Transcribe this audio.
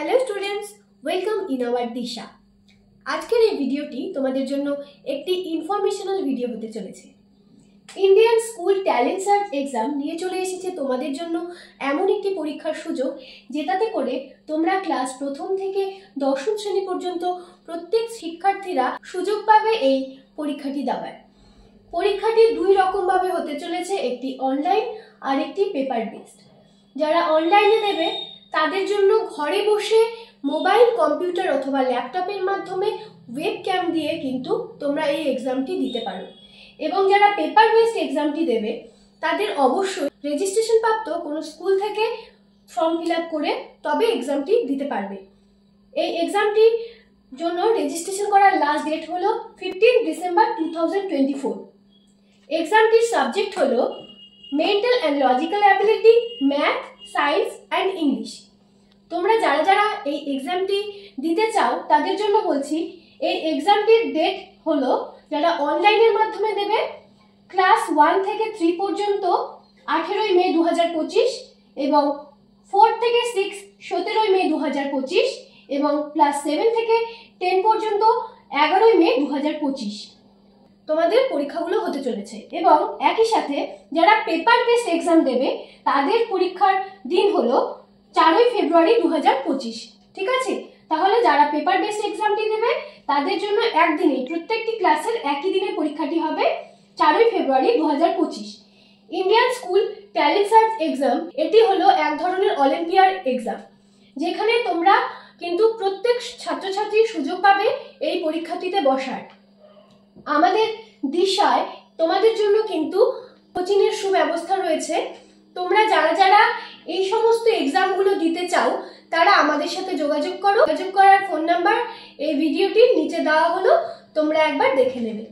Hello students, welcome in our Disha. আজকের এই ভিডিওটি তোমাদের জন্য একটি ইনফরমেশনাল ভিডিও হতে চলেছে। Indian school talent search exam নিয়ে চলে এসেছে তোমাদের জন্য এমন একটি পরীক্ষার সুযোগ, যেটাতে করে তোমরা ক্লাস প্রথম থেকে দশম শ্রেণী পর্যন্ত প্রত্যেক শিক্ষার্থীরা সুযোগ পাবে এই পরীক্ষাটি দেওয়ার। পরীক্ষাটি দুই রকমভাবে হতে চলেছে, একটি অনলাইন আর একটি পেপার বেসড। যারা অনলাইনে দেবে তাদের জন্য ঘরে বসে মোবাইল, কম্পিউটার অথবা ল্যাপটপের মাধ্যমে ওয়েবক্যাম দিয়ে কিন্তু তোমরা এই এক্সামটি দিতে পারো। এবং যারা পেপার বেসড এক্সামটি দেবে তাদের অবশ্যই রেজিস্ট্রেশন প্রাপ্ত কোনো স্কুল থেকে ফর্ম ফিল আপ করে তবে এক্সামটি দিতে পারবে। এই এক্সামটির জন্য রেজিস্ট্রেশন করার লাস্ট ডেট হলো 15 ডিসেম্বর 2024। এক্সামটির সাবজেক্ট হলো mental and logical ability, math, science and English. তোমরা যারা যারা এই এক্সামটি দিতে চাও তাদের জন্য বলছি, এই এক্সামটির ডেট হলো, যারা অনলাইনের মাধ্যমে দেবে ক্লাস 1 থেকে 3 পর্যন্ত 18 মে 2025 এবং 4 থেকে 6 17 মে 2025 এবং ক্লাস 7 থেকে 10 পর্যন্ত 11 মে 2025 তোমাদের পরীক্ষাগুলো হতে চলেছে। এবং একই সাথে যারা পেপার বেসড এক্সাম দেবে তাদের পরীক্ষার দিন হলো 4 ফেব্রুয়ারি 2025। ঠিক আছে, তাহলে যারা পেপার বেসড এক্সামটি দেবে তাদের জন্য একদিনেই প্রত্যেকটি ক্লাসের একই দিনে পরীক্ষাটি হবে 4 ফেব্রুয়ারি 2025। Indian school talent search exam এটি হলো এক ধরনের অলিম্পিয়াড এক্সাম, যেখানে তোমরা কিন্তু প্রত্যেক ছাত্রছাত্রী সুযোগ পাবে এই পরীক্ষাটিতে বসার। আমাদের দিশায় তোমাদের জন্য কিন্তু কোচিংয়ের সুব্যবস্থা রয়েছে। তোমরা যারা যারা এই সমস্ত এক্সামগুলো দিতে চাও তারা আমাদের সাথে যোগাযোগ করো। যোগাযোগ করার ফোন নাম্বার এই ভিডিওটির নিচে দেওয়া হলো, তোমরা একবার দেখে নেবে।